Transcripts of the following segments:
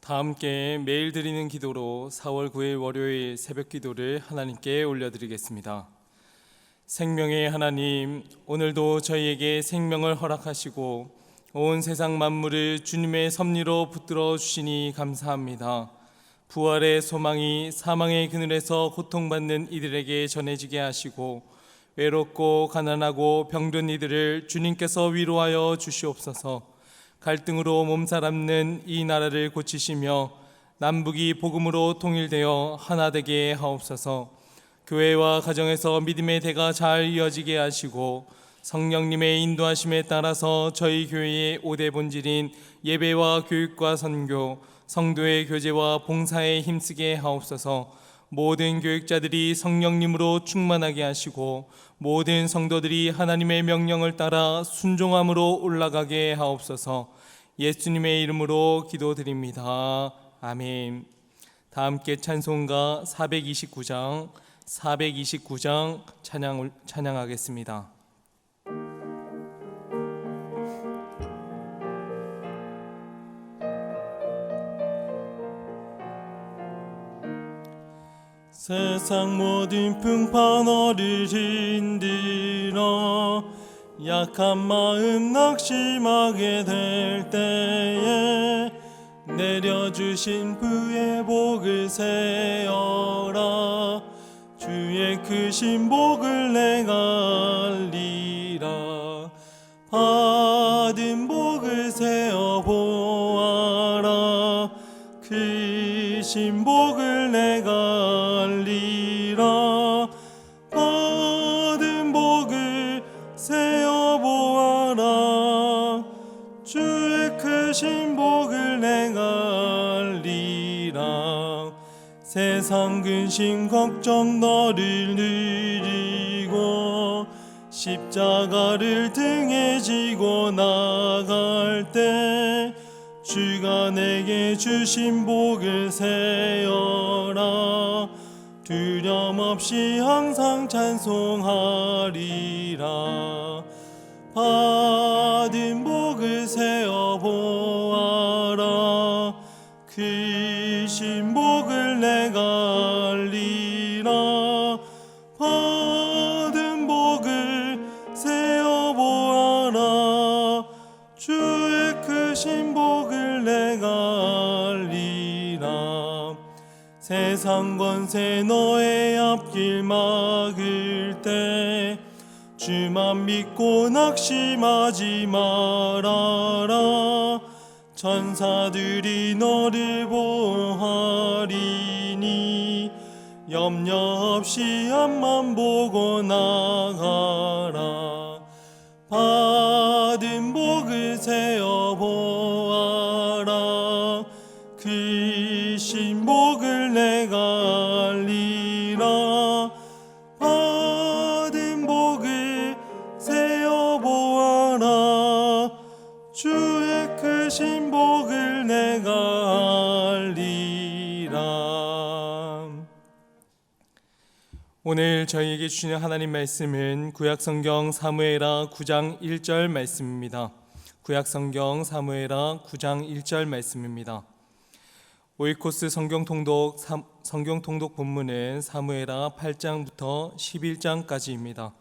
다 함께 매일 드리는 기도로 4월 9일 월요일 새벽 기도를 하나님께 올려드리겠습니다. 생명의 하나님, 오늘도 저희에게 생명을 허락하시고 온 세상 만물을 주님의 섭리로 붙들어 주시니 감사합니다. 부활의 소망이 사망의 그늘에서 고통받는 이들에게 전해지게 하시고 외롭고 가난하고 병든 이들을 주님께서 위로하여 주시옵소서. 갈등으로 몸살없는 이 나라를 고치시며 남북이 복음으로 통일되어 하나 되게 하옵소서. 교회와 가정에서 믿음의 대가 잘 이어지게 하시고 성령님의 인도하심에 따라서 저희 교회의 5대 본질인 예배와 교육과 선교, 성도의 교제와 봉사에 힘쓰게 하옵소서. 모든 교육자들이 성령님으로 충만하게 하시고 모든 성도들이 하나님의 명령을 따라 순종함으로 올라가게 하옵소서. 예수님의 이름으로 기도드립니다. 아멘. 다 함께 찬송가 429장 찬양하겠습니다. 세상 모든 풍파너를 힘들어 약한 마음 낙심하게 될 때에 내려주신 부의 복을 세어라. 주의 크신 복을 내가 알리라. 받은 복을 세어 보아라. 크신 복을 내가 알리라. 받은 복을 세어 보아라. 주의 크신 복을 내가 알리라. 세상 근심 걱정 너를 누리고 십자가를 등에 지고 나갈 때 주가 내게 주신 복을 세어라. 두려움 없이 항상 찬송하리라. 받은 복을 세어 보아라. 크신 복을 내가 알리라. 받은 복을 세어 보아라. 주의 크신 복을 내가 알리라. 세상 권세 너의 앞길 막을 때 주만 믿고 낙심하지 말아라. 천사들이 너를 보호하리니 염려 없이 앞만 보고 나가라. 받은 복을 세어 보아라. 크신 복을 내가 알리라. 받은 복을 세어 보아라. 주의 크신 복을 내가 알리라. 오늘 저희에게 주시는 하나님 말씀은 구약성경 사무엘하 9장 1절 말씀입니다. 구약성경 사무엘하 9장 1절 말씀입니다. 오이코스 성경통독 본문은 사무엘하 8장부터 11장까지입니다.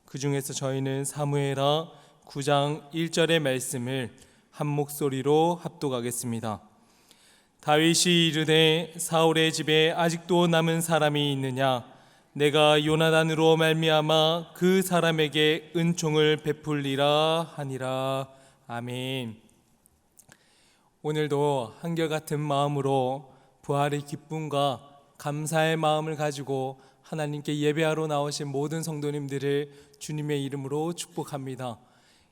그 중에서 저희는 사무엘하 9장 1절의 말씀을 한 목소리로 합독하겠습니다. 다윗이 이르되 사울의 집에 아직도 남은 사람이 있느냐? 내가 요나단으로 말미암아 그 사람에게 은총을 베풀리라 하니라. 아멘. 오늘도 한결같은 마음으로 부활의 기쁨과 감사의 마음을 가지고 하나님께 예배하러 나오신 모든 성도님들을 주님의 이름으로 축복합니다.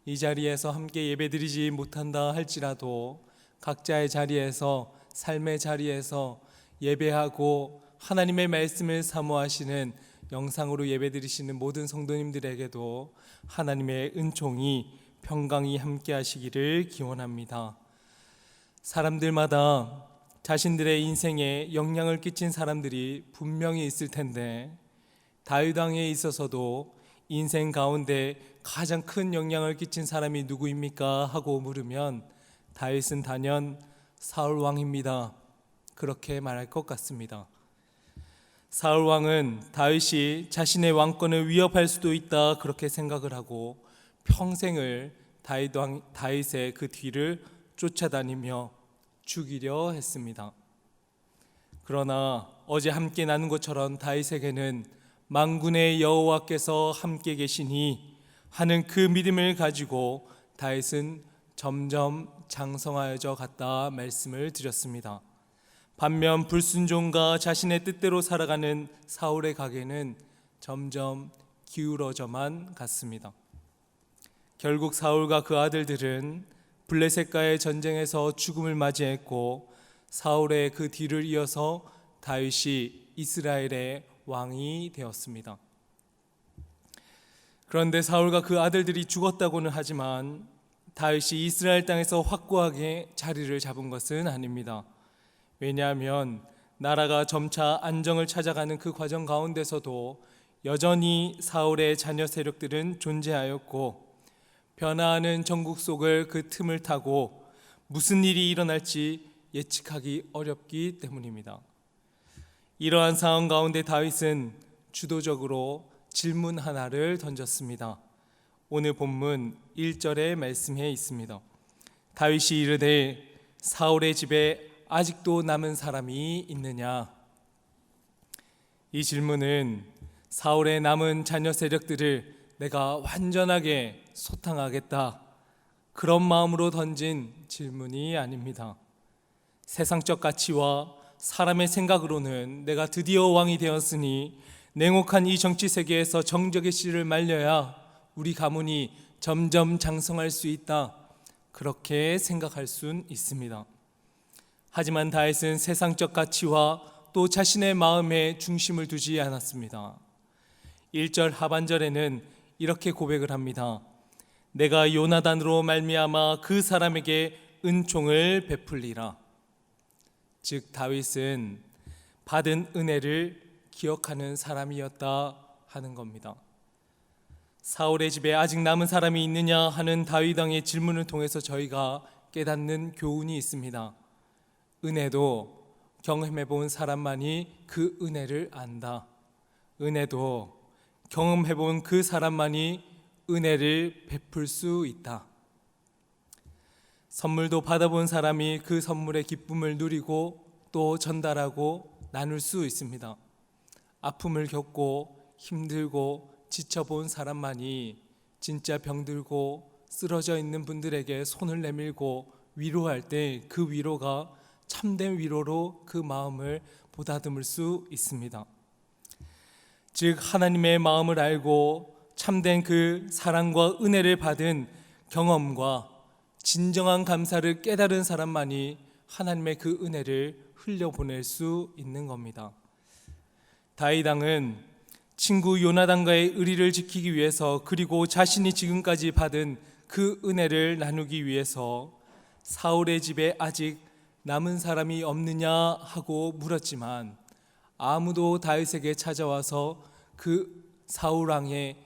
이 자리에서 함께 예배드리지 못한다 할지라도 각자의 자리에서, 삶의 자리에서 예배하고 하나님의 말씀을 사모하시는 영상으로 예배드리시는 모든 성도님들에게도 하나님의 은총이 평강이 함께 하시기를 기원합니다. 사람들마다 자신들의 인생에 영향을 끼친 사람들이 분명히 있을 텐데 다윗 왕에 있어서도 인생 가운데 가장 큰 영향을 끼친 사람이 누구입니까? 하고 물으면 다윗은 단연 사울 왕입니다. 그렇게 말할 것 같습니다. 사울 왕은 다윗이 자신의 왕권을 위협할 수도 있다 그렇게 생각을 하고 평생을 다윗의 그 뒤를 쫓아다니며 죽이려 했습니다. 그러나 어제 함께 나눈 것처럼 다윗에게는 만군의 여호와께서 함께 계시니 하는 그 믿음을 가지고 다윗은 점점 장성하여져 갔다 말씀을 드렸습니다. 반면 불순종과 자신의 뜻대로 살아가는 사울의 가게는 점점 기울어져만 갔습니다. 결국 사울과 그 아들들은 블레셋과의 전쟁에서 죽음을 맞이했고 사울의 그 뒤를 이어서 다윗이 이스라엘의 왕이 되었습니다. 그런데 사울과 그 아들들이 죽었다고는 하지만 다윗이 이스라엘 땅에서 확고하게 자리를 잡은 것은 아닙니다. 왜냐하면 나라가 점차 안정을 찾아가는 그 과정 가운데서도 여전히 사울의 자녀 세력들은 존재하였고 변화하는 정국 속을 그 틈을 타고 무슨 일이 일어날지 예측하기 어렵기 때문입니다. 이러한 상황 가운데 다윗은 주도적으로 질문 하나를 던졌습니다. 오늘 본문 1절의 말씀에 있습니다. 다윗이 이르되 사울의 집에 아직도 남은 사람이 있느냐? 이 질문은 사울의 남은 자녀 세력들을 내가 완전하게 소탕하겠다 그런 마음으로 던진 질문이 아닙니다. 세상적 가치와 사람의 생각으로는 내가 드디어 왕이 되었으니 냉혹한 이 정치 세계에서 정적의 씨를 말려야 우리 가문이 점점 장성할 수 있다 그렇게 생각할 수는 있습니다. 하지만 다윗은 세상적 가치와 또 자신의 마음에 중심을 두지 않았습니다. 1절 하반절에는 이렇게 고백을 합니다. 내가 요나단으로 말미암아 그 사람에게 은총을 베풀리라. 즉 다윗은 받은 은혜를 기억하는 사람이었다 하는 겁니다. 사울의 집에 아직 남은 사람이 있느냐 하는 다윗 왕의 질문을 통해서 저희가 깨닫는 교훈이 있습니다. 은혜도 경험해 본 사람만이 그 은혜를 안다. 은혜도 경험해 본 그 사람만이 은혜를 베풀 수 있다. 선물도 받아본 사람이 그 선물의 기쁨을 누리고 또 전달하고 나눌 수 있습니다. 아픔을 겪고 힘들고 지쳐본 사람만이 진짜 병들고 쓰러져 있는 분들에게 손을 내밀고 위로할 때 그 위로가 참된 위로로 그 마음을 보다듬을 수 있습니다. 즉 하나님의 마음을 알고 참된 그 사랑과 은혜를 받은 경험과 진정한 감사를 깨달은 사람만이 하나님의 그 은혜를 흘려보낼 수 있는 겁니다. 다윗 왕은 친구 요나단과의 의리를 지키기 위해서 그리고 자신이 지금까지 받은 그 은혜를 나누기 위해서 사울의 집에 아직 남은 사람이 없느냐 하고 물었지만 아무도 다윗에게 찾아와서 그 사울 왕의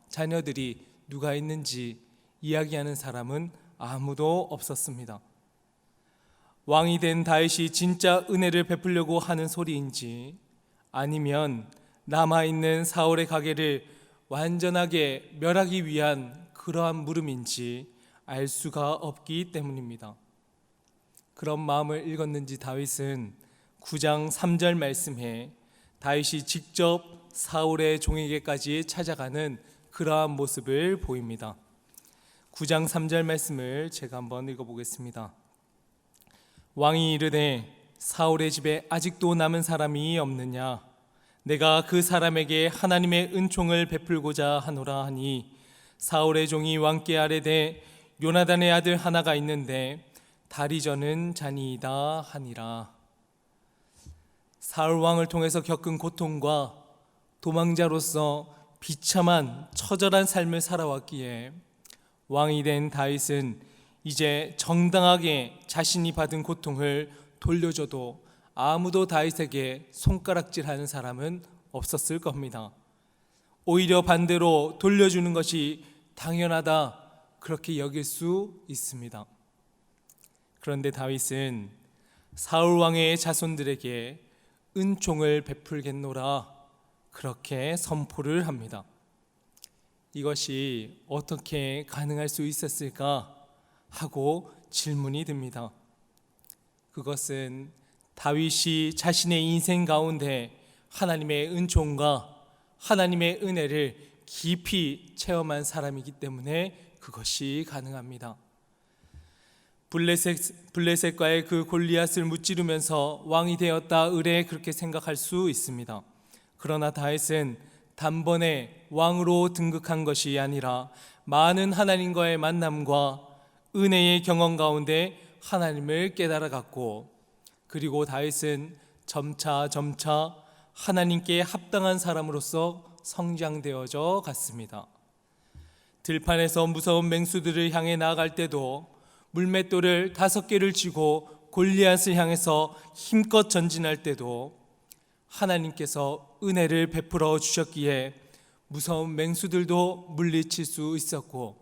자녀들이 누가 있는지 이야기하는 사람은 아무도 없었습니다. 왕이 된 다윗이 진짜 은혜를 베풀려고 하는 소리인지 아니면 남아있는 사울의 가게를 완전하게 멸하기 위한 그러한 물음인지 알 수가 없기 때문입니다. 그런 마음을 읽었는지 다윗은 9장 3절 말씀에 다윗이 직접 사울의 종에게까지 찾아가는 그러한 모습을 보입니다. 9장 3절 말씀을 제가 한번 읽어보겠습니다. 왕이 이르되 사울의 집에 아직도 남은 사람이 없느냐? 내가 그 사람에게 하나님의 은총을 베풀고자 하노라 하니 사울의 종이 왕께 아뢰되 요나단의 아들 하나가 있는데 다리 저는 자니이다 하니라. 사울 왕을 통해서 겪은 고통과 도망자로서 비참한 처절한 삶을 살아왔기에 왕이 된 다윗은 이제 정당하게 자신이 받은 고통을 돌려줘도 아무도 다윗에게 손가락질하는 사람은 없었을 겁니다. 오히려 반대로 돌려주는 것이 당연하다 그렇게 여길 수 있습니다. 그런데 다윗은 사울 왕의 자손들에게 은총을 베풀겠노라 그렇게 선포를 합니다. 이것이 어떻게 가능할 수 있었을까 하고 질문이 듭니다. 그것은 다윗이 자신의 인생 가운데 하나님의 은총과 하나님의 은혜를 깊이 체험한 사람이기 때문에 그것이 가능합니다. 블레셋과의 그 골리앗을 무찌르면서 왕이 되었다 의뢰 그렇게 생각할 수 있습니다. 그러나 다윗은 단번에 왕으로 등극한 것이 아니라 많은 하나님과의 만남과 은혜의 경험 가운데 하나님을 깨달아갔고, 그리고 다윗은 점차 하나님께 합당한 사람으로서 성장되어져 갔습니다. 들판에서 무서운 맹수들을 향해 나아갈 때도 물맷돌을 5개를 쥐고 골리앗을 향해서 힘껏 전진할 때도 하나님께서 은혜를 베풀어 주셨기에 무서운 맹수들도 물리칠 수 있었고,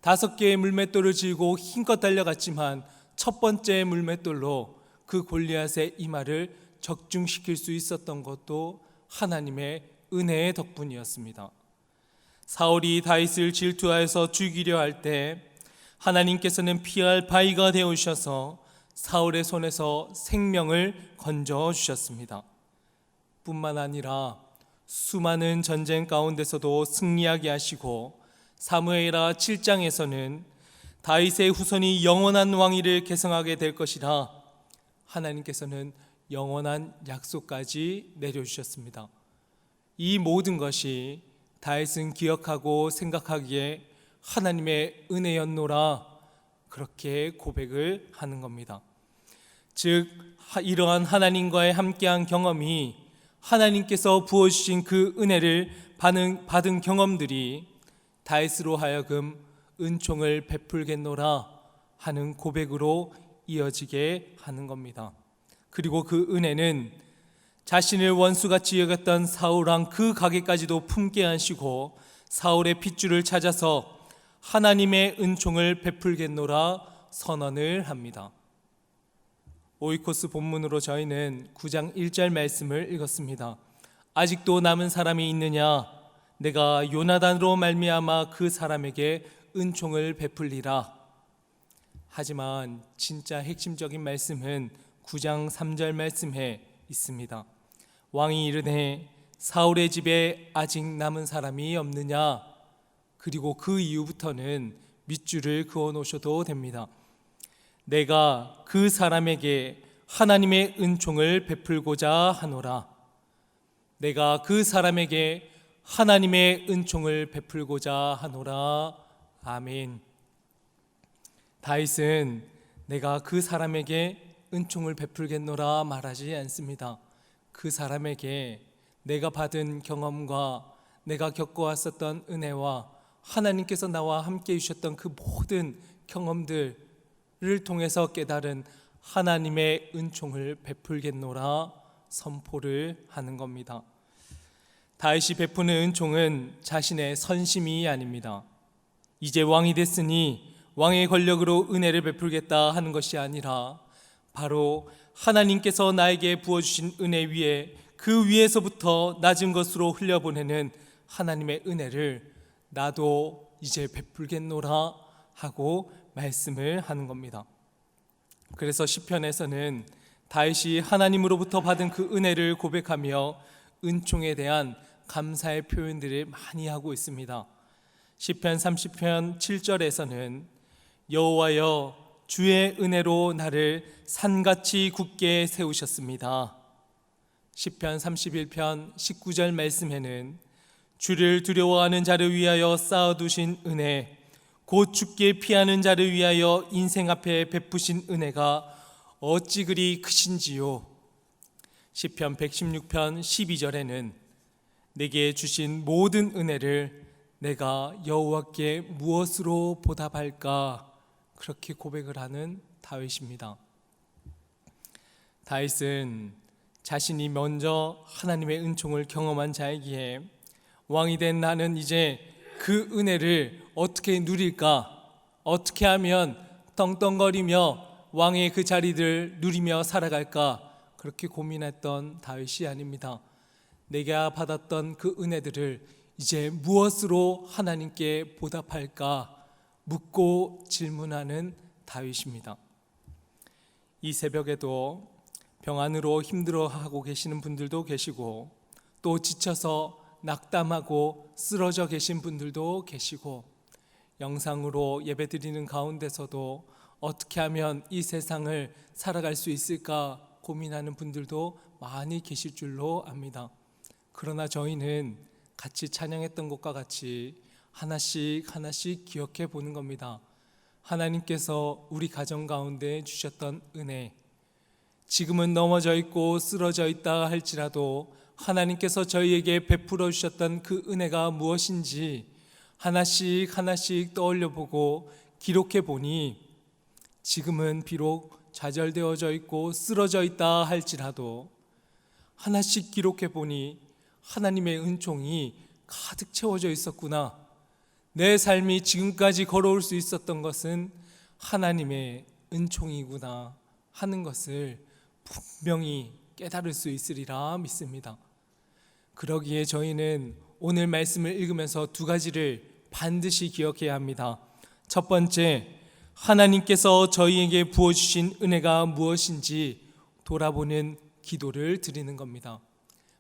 5개의 물맷돌을 쥐고 힘껏 달려갔지만 첫 번째 물맷돌로 그 골리앗의 이마를 적중시킬 수 있었던 것도 하나님의 은혜의 덕분이었습니다. 사울이 다윗을 질투하여서 죽이려 할 때 하나님께서는 피할 바위가 되어주셔서 사울의 손에서 생명을 건져 주셨습니다. 뿐만 아니라 수많은 전쟁 가운데서도 승리하게 하시고, 사무엘하 7장에서는 다윗의 후손이 영원한 왕위를 계승하게 될 것이라 하나님께서는 영원한 약속까지 내려주셨습니다. 이 모든 것이 다윗은 기억하고 생각하기에 하나님의 은혜였노라 그렇게 고백을 하는 겁니다. 즉 이러한 하나님과의 함께한 경험이, 하나님께서 부어주신 그 은혜를 받은 경험들이 다윗으로 하여금 은총을 베풀겠노라 하는 고백으로 이어지게 하는 겁니다. 그리고 그 은혜는 자신을 원수같이 여겼던 사울왕 그 가게까지도 품게 하시고 사울의 핏줄을 찾아서 하나님의 은총을 베풀겠노라 선언을 합니다. 오이코스 본문으로 저희는 9장 1절 말씀을 읽었습니다. 아직도 남은 사람이 있느냐? 내가 요나단으로 말미암아 그 사람에게 은총을 베풀리라. 하지만 진짜 핵심적인 말씀은 9장 3절 말씀에 있습니다. 왕이 이르되 사울의 집에 아직 남은 사람이 없느냐? 그리고 그 이후부터는 밑줄을 그어 놓으셔도 됩니다. 내가 그 사람에게 하나님의 은총을 베풀고자 하노라. 내가 그 사람에게 하나님의 은총을 베풀고자 하노라. 아멘. 다윗은 내가 그 사람에게 은총을 베풀겠노라 말하지 않습니다. 그 사람에게 내가 받은 경험과 내가 겪어왔었던 은혜와 하나님께서 나와 함께 해주셨던 그 모든 경험들을 통해서 깨달은 하나님의 은총을 베풀겠노라 선포를 하는 겁니다. 다윗이 베푸는 은총은 자신의 선심이 아닙니다. 이제 왕이 됐으니 왕의 권력으로 은혜를 베풀겠다 하는 것이 아니라 바로 하나님께서 나에게 부어주신 은혜 위에 그 위에서부터 낮은 것으로 흘려보내는 하나님의 은혜를 나도 이제 베풀겠노라 하고 말씀을 하는 겁니다. 그래서 시편에서는 다윗이 하나님으로부터 받은 그 은혜를 고백하며 은총에 대한 감사의 표현들을 많이 하고 있습니다. 시편 30편 7절에서는 여호와여 주의 은혜로 나를 산같이 굳게 세우셨습니다. 시편 31편 19절 말씀에는 주를 두려워하는 자를 위하여 쌓아두신 은혜, 곧 죽게 피하는 자를 위하여 인생 앞에 베푸신 은혜가 어찌 그리 크신지요. 시편 116편 12절에는 내게 주신 모든 은혜를 내가 여호와께 무엇으로 보답할까 그렇게 고백을 하는 다윗입니다. 다윗은 자신이 먼저 하나님의 은총을 경험한 자이기에 왕이 된 나는 이제 그 은혜를 어떻게 누릴까, 어떻게 하면 떵떵거리며 왕의 그 자리를 누리며 살아갈까 그렇게 고민했던 다윗이 아닙니다. 내가 받았던 그 은혜들을 이제 무엇으로 하나님께 보답할까 묻고 질문하는 다윗입니다. 이 새벽에도 병안으로 힘들어하고 계시는 분들도 계시고, 또 지쳐서 낙담하고 쓰러져 계신 분들도 계시고, 영상으로 예배드리는 가운데서도 어떻게 하면 이 세상을 살아갈 수 있을까 고민하는 분들도 많이 계실 줄로 압니다. 그러나 저희는 같이 찬양했던 것과 같이 하나씩 하나씩 기억해 보는 겁니다. 하나님께서 우리 가정 가운데 주셨던 은혜, 지금은 넘어져 있고 쓰러져 있다 할지라도 하나님께서 저희에게 베풀어 주셨던 그 은혜가 무엇인지 하나씩 하나씩 떠올려 보고 기록해 보니, 지금은 비록 좌절되어져 있고 쓰러져 있다 할지라도 하나씩 기록해 보니 하나님의 은총이 가득 채워져 있었구나. 내 삶이 지금까지 걸어올 수 있었던 것은 하나님의 은총이구나 하는 것을 분명히 깨달을 수 있으리라 믿습니다. 그러기에 저희는 오늘 말씀을 읽으면서 두 가지를 반드시 기억해야 합니다. 첫 번째, 하나님께서 저희에게 부어주신 은혜가 무엇인지 돌아보는 기도를 드리는 겁니다.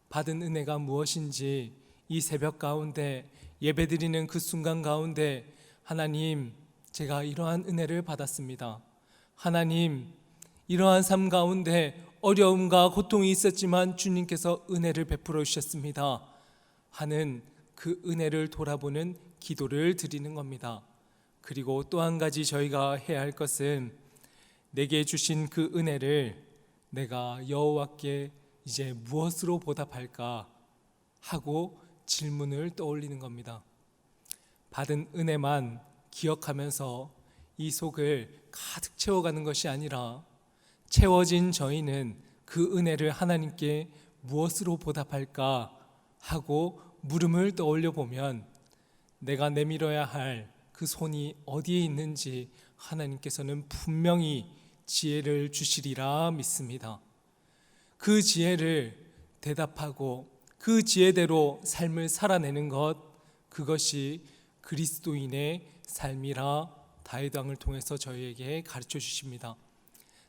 받은 은혜가 무엇인지 이 새벽 가운데 예배드리는 그 순간 가운데, 하나님, 제가 이러한 은혜를 받았습니다. 하나님, 이러한 삶 가운데 어려움과 고통이 있었지만 주님께서 은혜를 베풀어 주셨습니다 하는 그 은혜를 돌아보는 기도를 드리는 겁니다. 그리고 또 한 가지 저희가 해야 할 것은, 내게 주신 그 은혜를 내가 여호와께 이제 무엇으로 보답할까 하고 질문을 떠올리는 겁니다. 받은 은혜만 기억하면서 이 속을 가득 채워가는 것이 아니라, 채워진 저희는 그 은혜를 하나님께 무엇으로 보답할까 하고 물음을 떠올려 보면, 내가 내밀어야 할 그 손이 어디에 있는지 하나님께서는 분명히 지혜를 주시리라 믿습니다. 그 지혜를 대답하고 그 지혜대로 삶을 살아내는 것, 그것이 그리스도인의 삶이라 다윗 왕을 통해서 저희에게 가르쳐 주십니다.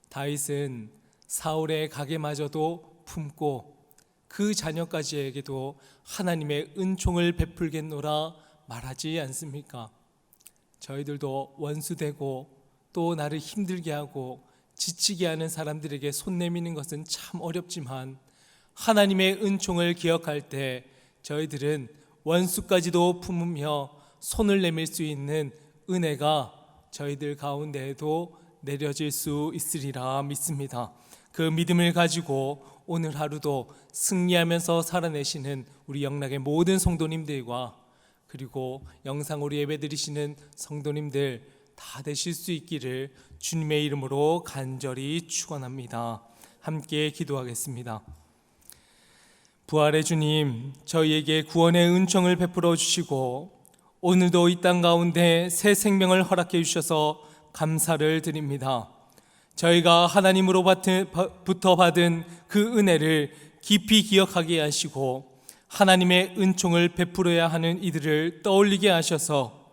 다윗은 사울의 가게마저도 품고 그 자녀까지에게도 하나님의 은총을 베풀겠노라 말하지 않습니까? 저희들도 원수되고 또 나를 힘들게 하고 지치게 하는 사람들에게 손 내미는 것은 참 어렵지만, 하나님의 은총을 기억할 때 저희들은 원수까지도 품으며 손을 내밀 수 있는 은혜가 저희들 가운데에도 내려질 수 있으리라 믿습니다. 그 믿음을 가지고 오늘 하루도 승리하면서 살아내시는 우리 영락의 모든 성도님들과, 그리고 영상으로 예배드리시는 성도님들 다 되실 수 있기를 주님의 이름으로 간절히 축원합니다. 함께 기도하겠습니다. 부활의 주님, 저희에게 구원의 은총을 베풀어 주시고 오늘도 이 땅 가운데 새 생명을 허락해 주셔서 감사를 드립니다. 저희가 하나님으로부터 받은 그 은혜를 깊이 기억하게 하시고 하나님의 은총을 베풀어야 하는 이들을 떠올리게 하셔서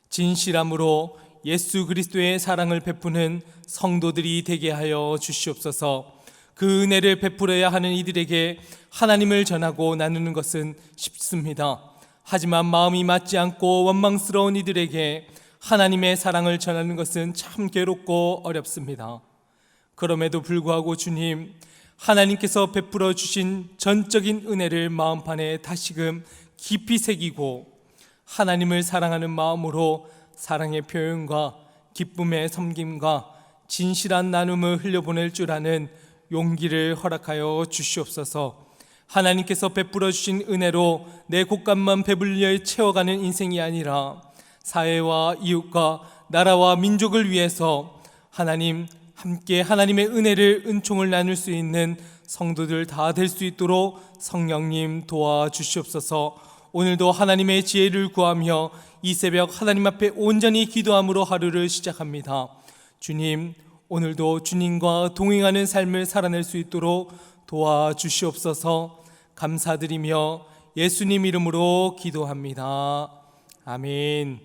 진실함으로 예수 그리스도의 사랑을 베푸는 성도들이 되게 하여 주시옵소서. 그 은혜를 베풀어야 하는 이들에게 하나님을 전하고 나누는 것은 쉽습니다. 하지만 마음이 맞지 않고 원망스러운 이들에게 하나님의 사랑을 전하는 것은 참 괴롭고 어렵습니다. 그럼에도 불구하고 주님, 하나님께서 베풀어 주신 전적인 은혜를 마음판에 다시금 깊이 새기고 하나님을 사랑하는 마음으로 사랑의 표현과 기쁨의 섬김과 진실한 나눔을 흘려보낼 줄 아는 용기를 허락하여 주시옵소서. 하나님께서 베풀어 주신 은혜로 내 곳간만 배불려 채워가는 인생이 아니라 사회와 이웃과 나라와 민족을 위해서 하나님 함께 하나님의 은혜를 은총을 나눌 수 있는 성도들 다 될 수 있도록 성령님 도와주시옵소서. 오늘도 하나님의 지혜를 구하며 이 새벽 하나님 앞에 온전히 기도함으로 하루를 시작합니다. 주님, 오늘도 주님과 동행하는 삶을 살아낼 수 있도록 도와주시옵소서. 감사드리며 예수님 이름으로 기도합니다. 아멘.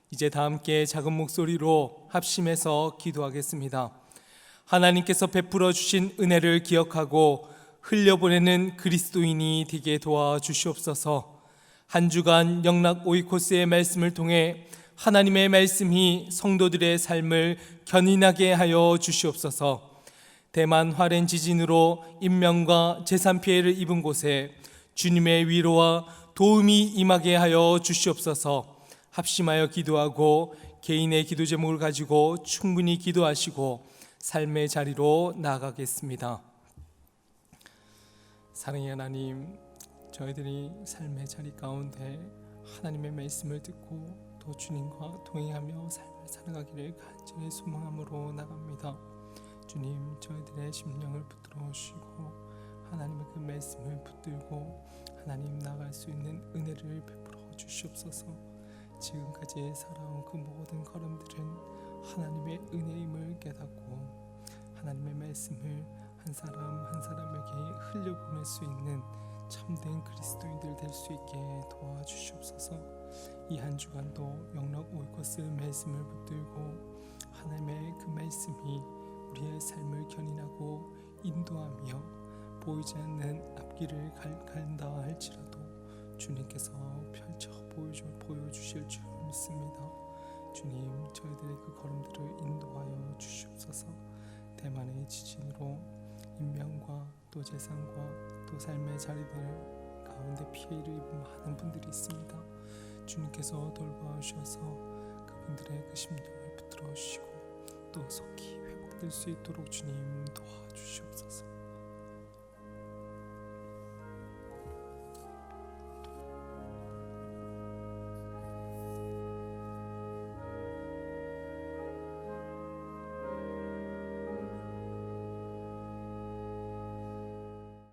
이제 다 함께 작은 목소리로 합심해서 기도하겠습니다. 하나님께서 베풀어 주신 은혜를 기억하고 흘려보내는 그리스도인이 되게 도와주시옵소서. 한 주간 영락 오이코스의 말씀을 통해 하나님의 말씀이 성도들의 삶을 견인하게 하여 주시옵소서. 대만 화롄 지진으로 인명과 재산 피해를 입은 곳에 주님의 위로와 도움이 임하게 하여 주시옵소서. 합심하여 기도하고 개인의 기도 제목을 가지고 충분히 기도하시고 삶의 자리로 나아가겠습니다. 사랑의 하나님, 저희들이 삶의 자리 가운데 하나님의 말씀을 듣고 또 주님과 동행하며 삶을 살아가기를 간절히 소망함으로 나갑니다. 주님, 저희들의 심령을 붙들어 주시고 하나님의 그 말씀을 붙들고 하나님 나갈 수 있는 은혜를 베풀어 주시옵소서. 지금까지 살아온 그 모든 걸음들은 하나님의 은혜임을 깨닫고 하나님의 말씀을 한 사람 한 사람에게 흘려보낼 수 있는 참된 그리스도인들 될 수 있게 도와주시옵소서. 이 한 주간도 영락 오이코스 말씀을 붙들고 하나님의 그 말씀이 우리의 삶을 견인하고 인도하며 보이지 않는 앞길을 간다 할지라도 주님께서 펼쳐 보여주실 줄 믿습니다. 주님, 저희들의 그 걸음들을 인도하여 주시옵소서. 대만의 지진으로 인명과 또 재산과 또 삶의 자리들 가운데 피해를 입은 많은 분들이 있습니다. 주님께서 돌봐주셔서 그분들의 그 심령을 붙들어 주시고 또 속히 회복될 수 있도록 주님 도와주시옵소서.